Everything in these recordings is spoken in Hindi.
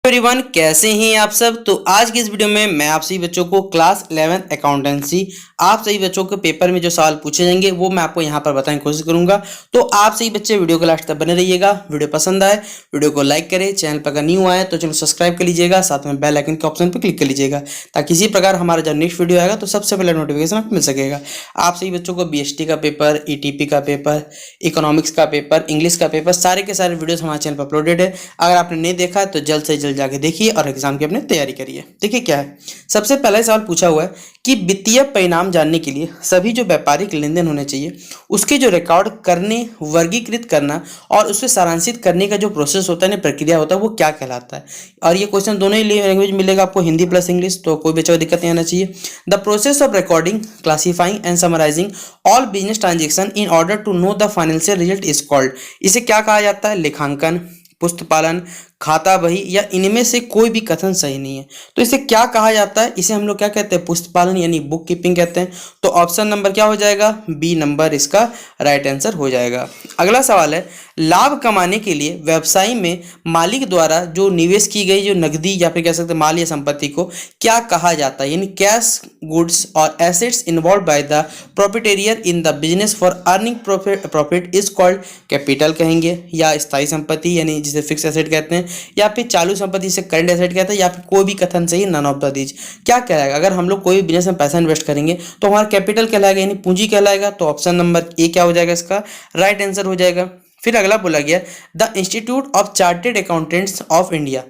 एवरीवन, कैसे हैं आप सब। तो आज की इस वीडियो में मैं आप सभी बच्चों को क्लास 11 अकाउंटेंसी आप सभी बच्चों के पेपर में जो सवाल पूछे जाएंगे वो मैं आपको यहाँ पर बताने की कोशिश करूंगा। तो आप सभी बच्चे वीडियो को लास्ट तक बने रहिएगा। वीडियो पसंद आए वीडियो को लाइक करें, चैनल पर अगर न्यू आए तो चैनल सब्सक्राइब कर लीजिएगा, साथ में बेल आइकन के ऑप्शन पर क्लिक कर लीजिएगा ताकि इसी प्रकार हमारा जब नेक्स्ट वीडियो आएगा तो सबसे पहले नोटिफिकेशन आपको मिल सकेगा। आप सभी बच्चों को BST का पेपर, ETP का पेपर, इकोनॉमिक्स का पेपर, इंग्लिश का पेपर, सारे के सारे वीडियोस हमारे चैनल पर अपलोडेड है। अगर आपने नहीं देखा है तो जल्द से जल्द जाके देखिए और एग्जाम की अपनी तैयारी करिए। देखिए क्या है, सबसे पहला सवाल पूछा हुआ है कि वित्तीय परिणाम जानने के लिए सभी जो व्यापारिक लेन देन होने चाहिए उसके जो रिकॉर्ड करने, वर्गीकृत करना और उसे सारांशित करने का जो प्रोसेस होता है, प्रक्रिया होता है, वो क्या कहलाता है। और ये क्वेश्चन दोनों ही लैंग्वेज मिलेगा आपको, हिंदी प्लस इंग्लिश, तो कोई बच्चा को दिक्कत नहीं आना चाहिए। The process of recording, classifying and summarising all business transaction in order to know the financial result is called. इसे क्या कहा जाता है? लेखांकन, पुस्तपालन, खाता बही या इनमें से कोई भी कथन सही नहीं है। तो इसे क्या कहा जाता है? इसे हम लोग क्या कहते हैं? पुस्तपालन यानी बुक कीपिंग कहते हैं। तो ऑप्शन नंबर क्या हो जाएगा? बी नंबर इसका राइट आंसर हो जाएगा। अगला सवाल है, लाभ कमाने के लिए व्यवसाय में मालिक द्वारा जो निवेश की गई जो नकदी या फिर कह सकते हैं माल या संपत्ति को क्या कहा जाता है? यानी कैश, गुड्स और assets involve by the proprietor in the business for earning profit is called capital कहेंगे, या स्थायी संपत्ति यानी जिसे फिक्स एसेट कहते हैं, या फिर चालू संपत्ति से करंट एसेट कहते हैं, या फिर कोई भी कथन सही, नन ऑफ द दीज। क्या कहलाएगा? अगर हम लोग कोई भी बिजनेस में पैसा इन्वेस्ट करेंगे तो हमारा कैपिटल कहलाएगा यानी पूंजी कहलाएगा। तो ऑप्शन नंबर ए क्या हो जाएगा? इसका राइट आंसर हो जाएगा। फिर अगला बोला गया, the institute of chartered accountants of India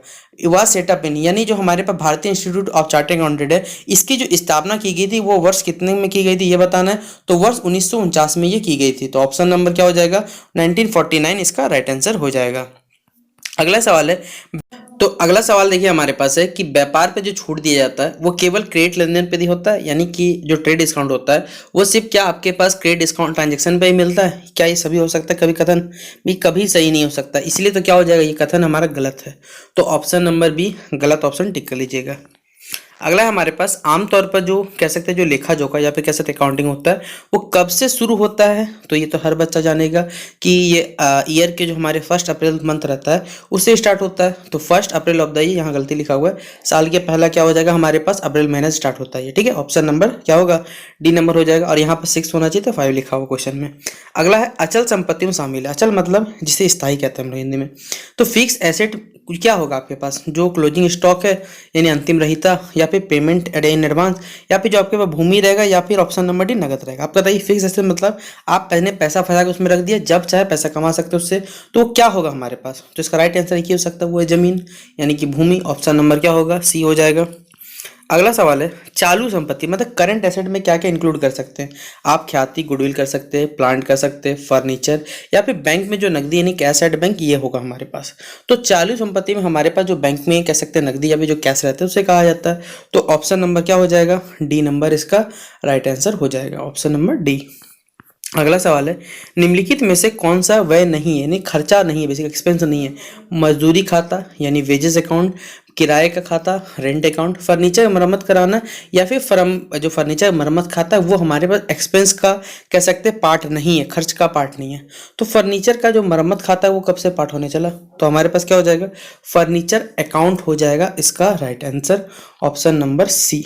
was set up in, यानी जो हमारे पास भारतीय इंस्टीट्यूट ऑफ चार्टेड अकाउंटेंट है, इसकी जो स्थापना की गई थी वो वर्ष कितने में की गई थी ये बताना है। तो वर्ष 1949 में ये की गई थी। तो ऑप्शन नंबर क्या हो जाएगा? 1949 इसका राइट आंसर हो जाएगा। अगला सवाल है, तो अगला सवाल देखिए हमारे पास है कि व्यापार पे जो छूट दिया जाता है वो केवल क्रेडिट लेन देन पे ही होता है, यानी कि जो ट्रेड डिस्काउंट होता है वो सिर्फ क्या आपके पास क्रेडिट डिस्काउंट ट्रांजेक्शन पे ही मिलता है? क्या ये सभी हो सकता है? कभी कथन भी कभी सही नहीं हो सकता, इसलिए तो क्या हो जाएगा, ये कथन हमारा गलत है। तो ऑप्शन नंबर बी गलत ऑप्शन टिक कर लीजिएगा। अगला है हमारे पास, आमतौर पर जो कह सकते हैं जो लेखा जोखा या फिर कह सकते अकाउंटिंग होता है वो कब से शुरू होता है? तो ये तो हर बच्चा जानेगा कि ये ईयर के जो हमारे 1 अप्रैल मंथ रहता है उससे स्टार्ट होता है। तो 1 अप्रैल ऑफ द ईयर, यहाँ गलती लिखा हुआ है, साल के पहला क्या हो जाएगा हमारे पास? अप्रैल महीने से स्टार्ट होता है। ठीक है, ऑप्शन नंबर क्या होगा? डी नंबर हो जाएगा। और यहाँ पर 6 होना चाहिए, तो 5 लिखा हुआ क्वेश्चन में। अगला है, अचल संपत्ति में शामिल है। अचल मतलब जिसे स्थायी कहते हैं हम लोग हिंदी में। तो फिक्स एसेट क्या होगा आपके पास? जो क्लोजिंग स्टॉक है यानी अंतिम रहता, या फिर पेमेंट इन एडवांस, या फिर जो आपके पास भूमि रहेगा, या फिर ऑप्शन नंबर डी नगद रहेगा। आप बताइए, फिक्स एसेट मतलब आप पहले पैसा फंसा के उसमें रख दिया, जब चाहे पैसा कमा सकते हो उससे, तो वो क्या होगा हमारे पास? तो इसका राइट आंसर एक ही हो सकता है, वो है जमीन यानी कि भूमि। ऑप्शन नंबर क्या होगा? सी हो जाएगा। अगला सवाल है, चालू संपत्ति मतलब करंट एसेट में क्या क्या इंक्लूड कर सकते हैं? आप ख्याति, गुडविल कर सकते हैं, प्लांट कर सकते हैं, फर्नीचर, या फिर बैंक में जो नकदी यानी कैश एट बैंक, ये होगा हमारे पास। तो चालू संपत्ति में हमारे पास जो बैंक में कह सकते हैं नकदी या फिर जो कैश रहता है उसे कहा जाता है। तो ऑप्शन नंबर क्या हो जाएगा? डी नंबर इसका राइट आंसर हो जाएगा, ऑप्शन नंबर डी। अगला सवाल है, निम्नलिखित में से कौन सा व्यय नहीं है यानी खर्चा नहीं है, बेसिक एक्सपेंस नहीं है? मजदूरी खाता यानी वेजेस अकाउंट, किराए का खाता, रेंट अकाउंट, फर्नीचर मरम्मत कराना, या फिर जो फर्नीचर मरम्मत खाता है वो हमारे पास एक्सपेंस का कह सकते हैं पार्ट नहीं है, खर्च का पार्ट नहीं है। तो फर्नीचर का जो मरम्मत खाता है वो कब से पार्ट होने चला? तो हमारे पास क्या हो जाएगा? फर्नीचर अकाउंट हो जाएगा इसका right answer, option number C.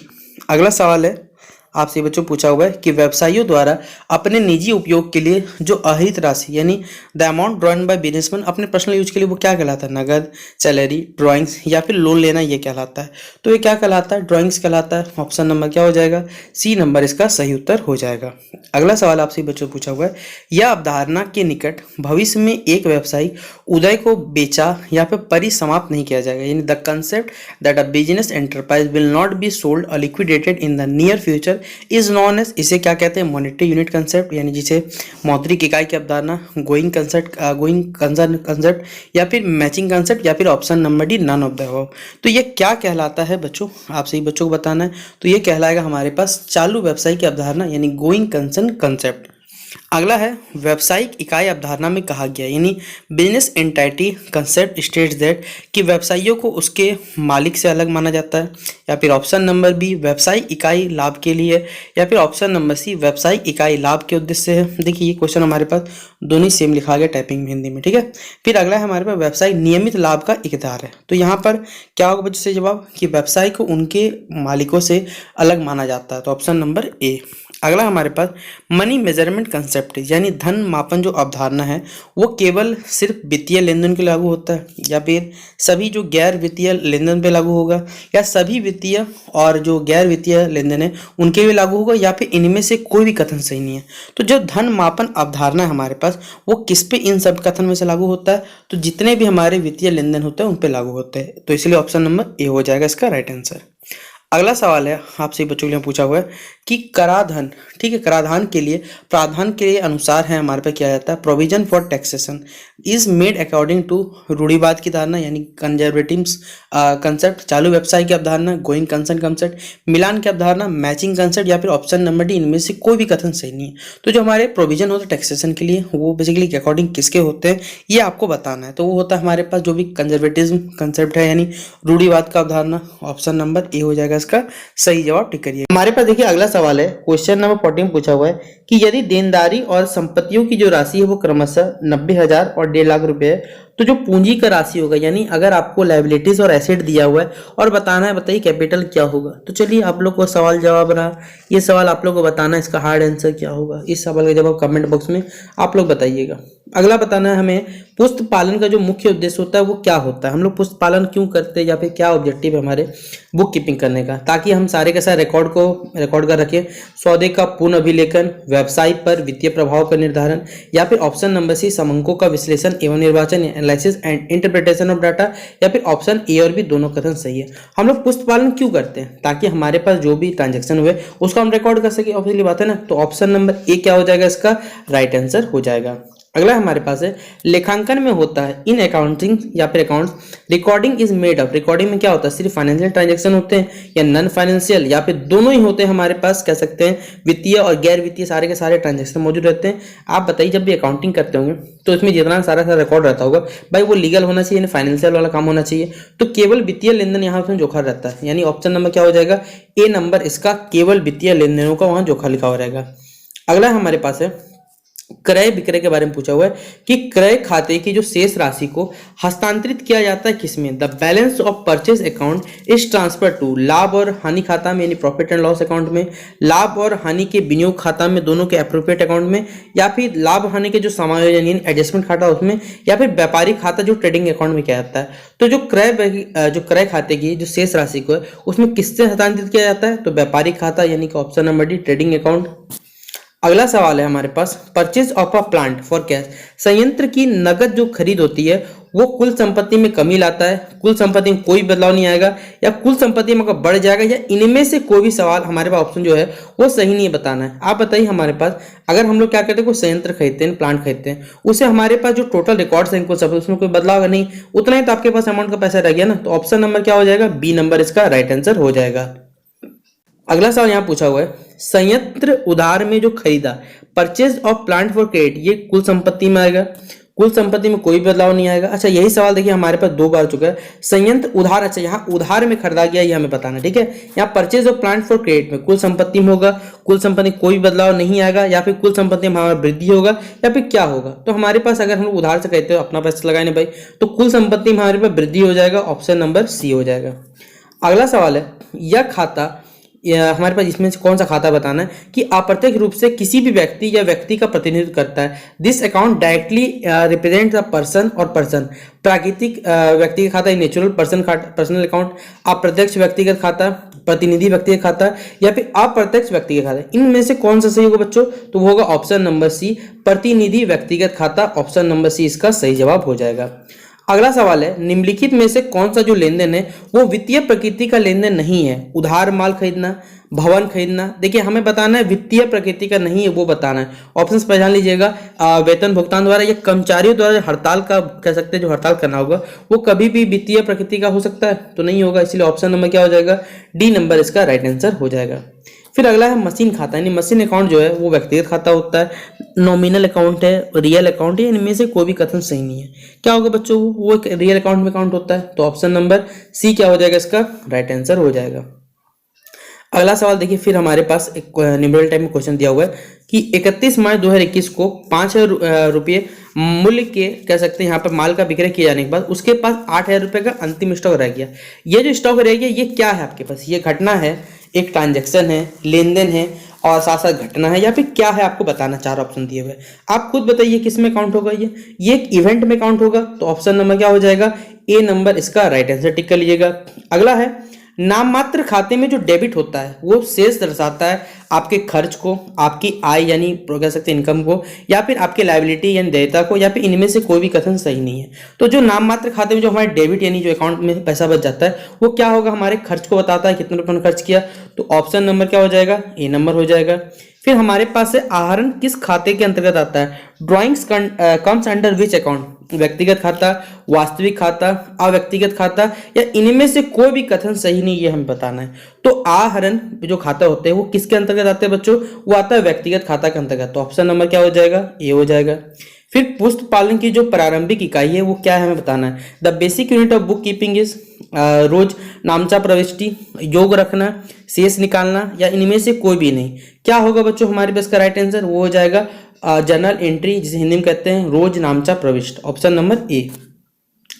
अगला सवाल है, आपसे बच्चों पूछा हुआ है कि व्यवसायियों द्वारा अपने निजी उपयोग के लिए जो अहरित राशि यानी the amount drawn by businessman अपने पर्सनल यूज के लिए वो क्या कहलाता है? नगद, सैलरी, ड्राइंग्स, या फिर लोन लेना, ये कहलाता है। तो ये क्या कहलाता है? ड्राइंग्स कहलाता है। ऑप्शन नंबर क्या हो जाएगा? सी नंबर इसका सही उत्तर हो जाएगा। अगला सवाल आपसे बच्चों पूछा हुआ है, यह अवधारणा के निकट भविष्य में एक व्यवसायी उदय को बेचा या फिर परिसमाप्त नहीं किया जाएगा, यानी the concept that a business enterprise will not be sold और liquidated in the near future is known as, इसे क्या कहते हैं? मॉनेटरी यूनिट कंसेप्ट, यानी जिसे मौद्रिक इकाई की अवधारणा, गोइंग कंसर्न कंसेप्ट, या फिर मैचिंग कंसेप्ट, या फिर option number D none of the above. तो ये क्या कहलाता है बच्चों? आप सही बच्चों को बताना है। तो ये कहलाएगा हमारे पास चालू व्यवसाय की अवधारणा यानी गोइंग कंसर्न कंसेप्ट। अगला है व्यावसायिक इकाई अवधारणा में कहा गया, यानी business entity concept states that कि व्यवसायियों को उसके मालिक से अलग माना जाता है। या फिर ऑप्शन नंबर बी व्यवसायिक इकाई लाभ के लिए, या फिर ऑप्शन नंबर सी व्यवसायिक इकाई लाभ के उद्देश्य से है। देखिए ये क्वेश्चन हमारे पास दोनों ही सेम लिखा गया टाइपिंग में हिंदी में, ठीक है। फिर अगला है हमारे पास व्यवसायिक नियमित लाभ का इकरार है। तो यहाँ पर क्या होगा बच्चों से जवाब कि व्यवसाय को उनके मालिकों से अलग माना जाता है, तो ऑप्शन नंबर ए। अगला हमारे पास मनी मेजरमेंट कंसेप्ट, यानी धन मापन जो अवधारणा है वो केवल सिर्फ वित्तीय लेन देन के लागू होता है, या फिर सभी जो गैर वित्तीय लेन देन पे लागू होगा, या सभी वित्तीय और जो गैर वित्तीय लेन देन है उनके भी लागू होगा, या फिर इनमें से कोई भी कथन सही नहीं है। तो जो धन मापन अवधारणा है हमारे पास वो किस पे इन सब कथन में से लागू होता है, तो जितने भी हमारे वित्तीय लेन देन होते हैं उन पे लागू होते हैं। तो इसलिए ऑप्शन नंबर ए हो जाएगा इसका राइट आंसर। अगला सवाल है आपसे बच्चों के लिए पूछा हुआ है कि कराधान, ठीक है, कराधान के लिए प्रावधान के अनुसार है हमारे पे किया जाता है provision for taxation is made according to रूढ़िवाद की धारणा, यानी कंजर्वेटिव कंसेप्ट, चालू व्यवसाय की अवधारणा, गोइंग कंसर्न कंसेप्ट, मिलान की अवधारणा, मैचिंग कंसेप्ट, या फिर ऑप्शन नंबर डी इनमें से कोई भी कथन सही नहीं है। तो जो हमारे प्रोविजन होता है टैक्सेशन के लिए वो बेसिकली अकॉर्डिंग किसके होते हैं ये आपको बताना है। तो वो होता है हमारे पास जो भी कंजर्वेटिज्म कंसेप्ट है, यानी रूढ़िवाद का अवधारणा। ऑप्शन नंबर ए हो जाएगा इसका सही जवाब, टिक करिए। हमारे पास देखिए अगला सवाल है क्वेश्चन नंबर 14 में पूछा हुआ है कि यदि देनदारी और संपत्तियों की जो राशि है वो क्रमशः 90,000 और 1.5 लाख रुपए है, तो जो पूंजी का राशि होगा, यानी अगर आपको लायबिलिटीज और एसेट दिया हुआ है और बताना है, बताइए कैपिटल क्या होगा। तो चलिए आप लोग को सवाल जवाब रहा, ये सवाल आप लोग को बताना है इसका हार्ड आंसर क्या होगा। इस सवाल का जवाब कमेंट बॉक्स में आप लोग बताइएगा। अगला बताना है हमें पुष्प पालन का जो मुख्य उद्देश्य होता है वो क्या होता है, हम लोग पुष्प पालन क्यों करते हैं, या फिर क्या ऑब्जेक्टिव है हमारे बुक कीपिंग करने का, ताकि हम सारे के सारे रिकॉर्ड कर रखें। सौदे का पूर्ण अभिलेखन, व्यवसाय पर वित्तीय प्रभाव का निर्धारण, या फिर ऑप्शन नंबर सी समंकों का विश्लेषण एवं निर्वाचन, analysis and interpretation of data, या फिर ऑप्शन ए और बी दोनों कथन सही है। हम लोग पुष्प पालन क्यों करते हैं, ताकि हमारे पास जो भी ट्रांजेक्शन हुए उसको हम रिकॉर्ड कर सके, ऑब्वियसली बात है ना। तो ऑप्शन नंबर ए क्या हो जाएगा इसका राइट आंसर हो जाएगा। अगला हमारे पास है लेखांकन में होता है इन अकाउंटिंग या फिर accounts recording is made of, recording में क्या होता है सिर्फ फाइनेंशियल ट्रांजैक्शन होते हैं या नॉन फाइनेंशियल, या फिर दोनों ही होते हैं हमारे पास, कह सकते हैं वित्तीय और गैर वित्तीय सारे के सारे ट्रांजैक्शन मौजूद रहते हैं। आप बताइए जब भी अकाउंटिंग करते होंगे तो इसमें जितना सारा रिकॉर्ड रहता होगा भाई वो लीगल होना चाहिए, फाइनेंशियल वाला काम होना चाहिए, तो केवल वित्तीय लेन देन यहाँ पे जोखा रहता है, यानी ऑप्शन नंबर क्या हो जाएगा ए नंबर इसका केवल वित्तीय लेन देनों का वहां जोखा लिखा हुआ रहेगा। अगला हमारे पास है क्रय विक्रय के बारे में पूछा हुआ है कि क्रय खाते की जो शेष राशि को हस्तांतरित किया जाता है किसमें, the balance of purchase account is transfer to, लाभ और हानि खाता में यानी प्रॉफिट एंड लॉस अकाउंट में, लाभ और हानि के विनियोग खाता में दोनों के एप्रोप्रिएट अकाउंट में, या फिर लाभ हानि के जो समायोजन यानी एडजस्टमेंट खाता उसमें, या फिर व्यापारिक खाता जो ट्रेडिंग अकाउंट में किया जाता है। तो जो क्रय खाते की जो शेष राशि को है उसमें किससे हस्तांतरित किया जाता है, तो व्यापारिक खाता यानी कि option number D trading account. अगला सवाल है हमारे पास purchase of a plant for cash, संयंत्र की नगद जो खरीद होती है वो कुल संपत्ति में कमी लाता है, कुल संपत्ति में कोई बदलाव नहीं आएगा, या कुल संपत्ति में बढ़ जाएगा, या इनमें से कोई भी सवाल हमारे पास ऑप्शन जो है वो सही नहीं बताना है। आप बताइए हमारे पास अगर हम लोग क्या करते हैं कोई संयंत्र खरीदते हैं प्लांट खरीदते हैं उसे हमारे पास जो टोटल रिकॉर्ड्स हैं सब उसमें कोई बदलाव नहीं, उतना ही तो आपके पास अमाउंट का पैसा रह गया ना। तो ऑप्शन नंबर क्या हो जाएगा बी नंबर इसका राइट आंसर हो जाएगा। अगला सवाल यहाँ पूछा हुआ है संयंत्र उधार में जो खरीदा, purchase of plant for credit, ये कुल संपत्ति में आएगा, कुल संपत्ति में कोई बदलाव नहीं आएगा। अच्छा यही सवाल देखिए हमारे पास 2 बार चुका है, संयंत्र उधार, अच्छा यहाँ उधार में खरीदा गया ये हमें बताना, ठीक है। यहाँ purchase of plant for credit में कुल संपत्ति में होगा, कुल संपत्ति कोई बदलाव नहीं आएगा, या फिर कुल संपत्ति में हमारा वृद्धि होगा, या फिर क्या होगा। तो हमारे पास अगर हम उधार से कहते हो अपना पैसा लगाए भाई, तो कुल संपत्ति में हमारे पास वृद्धि हो जाएगा, ऑप्शन नंबर सी हो जाएगा। अगला सवाल है यह खाता हमारे पास इसमें से कौन सा खाता बताना है कि अप्रत्यक्ष रूप से किसी भी व्यक्ति या व्यक्ति का प्रतिनिधित्व करता है। This account directly represent the person और पर्सन, प्राकृतिक व्यक्ति का खाता नेचुरल पर्सन पर्सनल अकाउंट, अप्रत्यक्ष व्यक्तिगत खाता, प्रतिनिधि व्यक्तिगत खाता, या फिर अप्रत्यक्ष व्यक्तिगत खाता, इनमें से कौन सा सही होगा बच्चों, तो वो होगा ऑप्शन नंबर सी प्रतिनिधि व्यक्तिगत खाता, ऑप्शन नंबर सी इसका सही जवाब हो जाएगा। अगला सवाल है निम्नलिखित में से कौन सा जो लेन देन है वो वित्तीय प्रकृति का लेन देन नहीं है, उधार माल खरीदना, भवन खरीदना, देखिए हमें बताना है वित्तीय प्रकृति का नहीं है वो बताना है। ऑप्शंस पहचान लीजिएगा, वेतन भुगतान द्वारा या कर्मचारियों द्वारा हड़ताल का कह सकते हैं जो हड़ताल करना होगा वो कभी भी वित्तीय प्रकृति का हो सकता है, तो नहीं होगा, इसलिए ऑप्शन नंबर क्या हो जाएगा डी नंबर इसका राइट आंसर हो जाएगा। फिर अगला है मशीन खाता, यानी मशीन अकाउंट जो है वो व्यक्तिगत खाता होता है, नॉमिनल अकाउंट है, रियल अकाउंट है, इनमें से कोई भी कथन सही नहीं है। क्या होगा बच्चों, वो एक रियल अकाउंट में काउंट होता है, तो ऑप्शन नंबर सी क्या हो जाएगा, इसका राइट आंसर हो जाएगा। अगला सवाल देखिए, फिर हमारे पास एक न्यूमेरिकल टाइप में क्वेश्चन दिया हुआ है कि 31 मार्च 2021 को 5,000 रुपये मूल्य के कह सकते हैं यहाँ पर माल का विक्रय किए जाने के बाद उसके पास 8,000 रुपये का अंतिम स्टॉक रह गया। ये जो स्टॉक रह गया ये क्या है आपके पास, ये घटना है, एक ट्रांजेक्शन है, लेन देन है और साथ साथ घटना है, या फिर क्या है आपको बताना। 4 ऑप्शन दिए हुए, आप खुद बताइए किस में काउंट होगा ये एक इवेंट में काउंट होगा, तो ऑप्शन नंबर क्या हो जाएगा, ए नंबर इसका राइट आंसर टिक कर लीजिएगा। अगला है नाम मात्र खाते में जो डेबिट होता है वो शेष दर्शाता है आपके खर्च को, आपकी आय यानी कह सकते हैं इनकम को, या फिर आपके लायबिलिटी यानी देयता को, या फिर इनमें से कोई भी कथन सही नहीं है। तो जो नाम मात्र खाते में जो हमारे डेबिट यानी जो अकाउंट में पैसा बच जाता है वो क्या होगा, हमारे खर्च को बताता है, कितने रुपये खर्च किया, तो ऑप्शन नंबर क्या हो जाएगा, ए नंबर हो जाएगा। फिर हमारे पास है आहरण किस खाते के अंतर्गत आता है, drawings comes under which account, व्यक्तिगत खाता, वास्तविक खाता, अव्यक्तिगत खाता, या इनमें से कोई भी कथन सही नहीं, ये हमें बताना है। तो आहरण जो खाता होते हैं वो किसके अंतर्गत आते हैं बच्चों, वो आता है व्यक्तिगत खाता के अंतर्गत, तो ऑप्शन नंबर क्या हो जाएगा, ए हो जाएगा। फिर पुस्तक पालन की जो प्रारंभिक इकाई है वो क्या है हमें बताना है, the basic unit of book keeping is, रोज नामचा प्रविष्टि, योग रखना, शेष निकालना, या इनमें से कोई भी नहीं। क्या होगा बच्चों हमारे पास का राइट आंसर, वो हो जाएगा जर्नल एंट्री, जिसे हिंदी में कहते हैं रोज नामचा प्रविष्ट, ऑप्शन नंबर ए।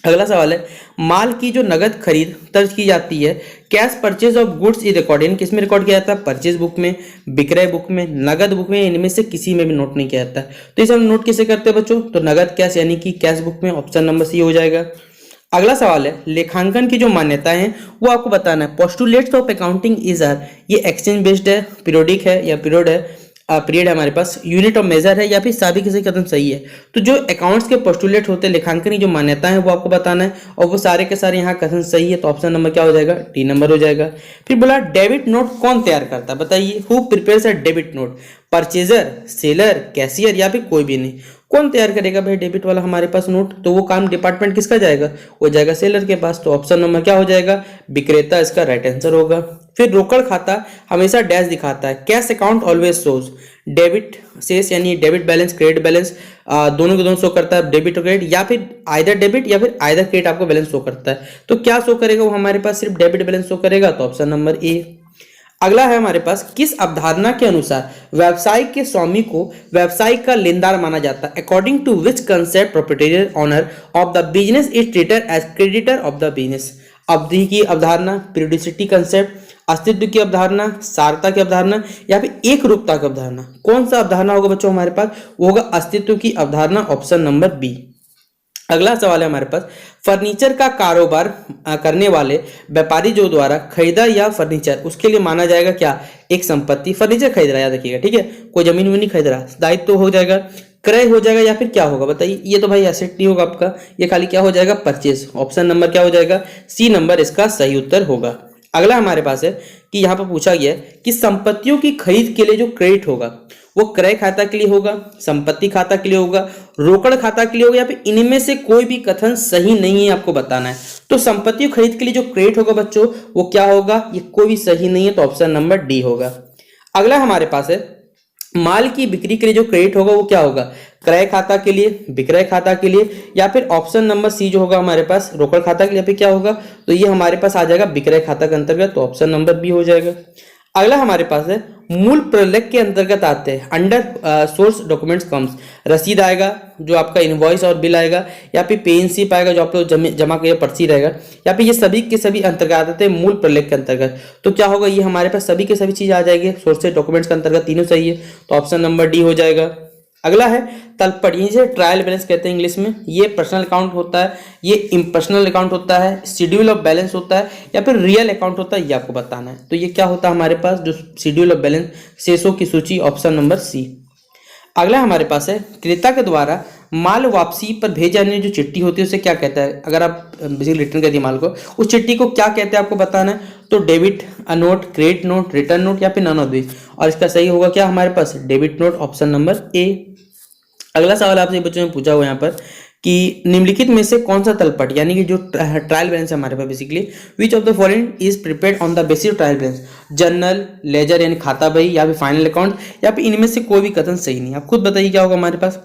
अगला सवाल है माल की जो नगद खरीद दर्ज की जाती है, cash purchase of goods is recorded, किस में रिकॉर्ड किया जाता है, परचेज बुक में, विक्रय बुक में, नगद बुक में, इनमें से किसी में भी नोट नहीं किया जाता है। तो इसे हम नोट कैसे करते हैं बच्चों, तो नगद कैश यानी कि कैश बुक में, ऑप्शन नंबर सी हो जाएगा। अगला सवाल है लेखांकन की जो मान्यताएं हैं वो आपको बताना है, postulates of accounting is are, ये एक्सचेंज बेस्ड है, पीरियोडिक है या पीरियड है, पीरियड है हमारे पास, यूनिट ऑफ मेजर है, या फिर सभी किसी कदम सही है। तो जो अकाउंट्स के पोस्टुलेट होते हैं, लेखांकन की जो मान्यताएं हैं वो आपको बताना है, और वो सारे के सारे यहाँ कथन सही है, तो ऑप्शन नंबर क्या हो जाएगा, डी नंबर हो जाएगा। फिर बोला डेबिट नोट कौन तैयार करता है, बताइए, who prepares a debit note, purchaser, seller, cashier, या फिर कोई भी नहीं। कौन तैयार करेगा भाई डेबिट वाला हमारे पास नोट, तो वो काम डिपार्टमेंट किसका जाएगा, वो जाएगा सेलर के पास, तो ऑप्शन नंबर क्या हो जाएगा, विक्रेता इसका राइट आंसर होगा। फिर रोकड़ खाता हमेशा डैश दिखाता है, cash account always shows, debit शेष यानी डेबिट बैलेंस, क्रेडिट बैलेंस, दोनों के दोनों शो करता है, डेबिट और क्रेडिट, या फिर आइदर डेबिट या फिर आइदर क्रेडिट आपको बैलेंस शो करता है। तो क्या शो करेगा वो हमारे पास, सिर्फ डेबिट बैलेंस शो करेगा, तो ऑप्शन नंबर ए। अगला है हमारे पास किस अवधारणा के अनुसार व्यवसाय के स्वामी को व्यवसाय का लेनदार माना जाता है, according to which concept proprietor owner of the business is treated as creditor of the business, अवधि की अवधारणा, पीरियोडिसिटी कंसेप्ट, अस्तित्व की अवधारणा, सारता की अवधारणा, या फिर एक रूपता की अवधारणा। कौन सा अवधारणा होगा बच्चों हमारे पास, वो होगा अस्तित्व की अवधारणा, ऑप्शन नंबर बी। अगला सवाल है हमारे पास फर्नीचर का कारोबार करने वाले व्यापारी जो द्वारा खरीदा या फर्नीचर उसके लिए माना जाएगा क्या, एक संपत्ति, फर्नीचर खरीद रहा है याद रखिएगा, ठीक है, कोई जमीन वमीन नहीं खरीद रहा, दायित्व तो हो जाएगा, क्रय हो जाएगा, या फिर क्या होगा बताइए, ये तो भाई एसेट नहीं होगा आपका, ये खाली क्या हो जाएगा, परचेज, ऑप्शन नंबर क्या हो जाएगा, सी नंबर इसका सही उत्तर होगा। अगला हमारे पास है कि यहाँ पर पूछा गया है कि संपत्तियों की खरीद के लिए जो क्रेडिट होगा वो क्रय खाता के लिए होगा, संपत्ति खाता के लिए होगा, रोकड़ खाता के लिए होगा, या फिर इनमें से कोई भी कथन सही नहीं है, आपको बताना है। तो संपत्ति खरीद के लिए जो क्रेडिट होगा बच्चों वो क्या होगा, ये कोई भी सही नहीं है, तो ऑप्शन नंबर डी होगा। अगला हमारे पास है माल की बिक्री के लिए जो क्रेडिट होगा वो क्या होगा, क्रय खाता के लिए, विक्रय खाता के लिए, या फिर ऑप्शन नंबर सी जो होगा हमारे पास रोकड़ खाता के लिए, फिर क्या होगा, तो ये हमारे पास आ जाएगा विक्रय खाता के अंतर्गत, तो ऑप्शन नंबर बी हो जाएगा। अगला हमारे पास है मूल प्रलेख के अंतर्गत आते हैं, अंडर सोर्स डॉक्यूमेंट्स कम्स, रसीद आएगा जो आपका इनवॉइस और बिल आएगा, या फिर पे इन स्लिप आएगा जो आप लोग जमा किया पर्ची रहेगा, या फिर ये सभी के सभी अंतर्गत आते हैं मूल प्रलेख के अंतर्गत। तो क्या होगा, ये हमारे पास सभी के सभी चीज आ जाएगी, सोर्सेज डॉक्यूमेंट्स के अंतर्गत तीनों सही है, तो ऑप्शन नंबर डी हो जाएगा। अगला है तलपट, जिसे ट्रायल बैलेंस कहते हैं इंग्लिश में, ये पर्सनल अकाउंट होता है, ये इम्पर्सनल अकाउंट होता है, शेड्यूल ऑफ बैलेंस होता है, या फिर रियल अकाउंट होता है, ये आपको बताना है। तो ये क्या होता है हमारे पास, जो शेड्यूल ऑफ बैलेंस, शेषों की सूची, ऑप्शन नंबर सी। अगला हमारे पास है क्रेता के द्वारा माल वापसी पर भेजे जाने जो चिट्ठी होती है उसे क्या कहता है, अगर आप बेसिकली रिटर्न कर दिए माल को, उस चिट्ठी को क्या कहते हैं आपको बताना है। तो debit note, credit note, return note, या फिर नन ऑफ दिस, और इसका सही होगा क्या हमारे पास, debit note, option number A. अगला सवाल आपसे बच्चों ने पूछा हुआ यहाँ पर कि निम्नलिखित में से कौन सा तलपट यानी कि जो ट्रायल बैलेंस है हमारे पास basically, which of the following is prepared on the basis of trial balance, journal, ledger यानी खाता बही, या फिर फाइनल अकाउंट, या फिर इनमें से कोई भी कथन सही नहीं। आप खुद बताइए क्या होगा हमारे पास,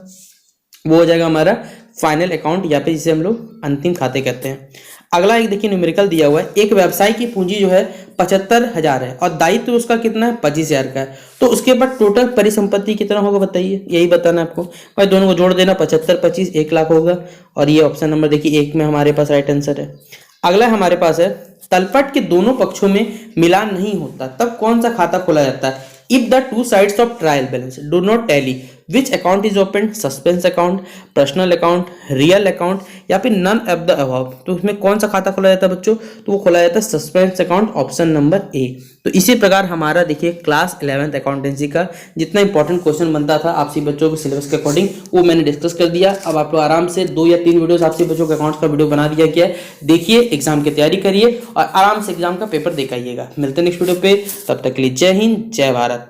वो हो जाएगा हमारा फाइनल अकाउंट या फिर जिसे हम लोग अंतिम खाते कहते हैं। अगला एक देखिए न्यूमेरिकल दिया हुआ है, एक व्यवसाय की पूंजी जो है 75,000 है और दायित्व उसका कितना है 25,000 का है, तो उसके बाद टोटल परिसंपत्ति कितना होगा बताइए, यही बताना है आपको भाई। दोनों को जोड़ देना, 75 25 1 लाख होगा, और ये ऑप्शन नंबर देखिए 1 में हमारे पास राइट आंसर है। अगला हमारे पास है, तलपट के दोनों पक्षों में मिलान नहीं होता तब कौन सा खाता खोला जाता है, if the two sides of trial balance do not tally, which account is open, suspense account, personal account, real account, या फिर नन ऑफ द अबव। तो उसमें कौन सा खाता खोला जाता है बच्चों, तो वो खोला जाता है सस्पेंस अकाउंट, ऑप्शन नंबर ए। तो इसी प्रकार हमारा देखिए क्लास 11th अकाउंटेंसी का जितना इंपॉर्टेंट क्वेश्चन बनता था आपसी बच्चों के सिलेबस के अकॉर्डिंग वो मैंने डिस्कस कर दिया। अब आप लोग आराम से 2 या 3 वीडियोस आपसी बच्चों के अकाउंट्स का वीडियो बना दिया गया है, देखिए एग्जाम की तैयारी करिए और आराम से एग्जाम का पेपर देखाइएगा। मिलते हैं नेक्स्ट वीडियो पे, तब तक के लिए जय हिंद जय भारत।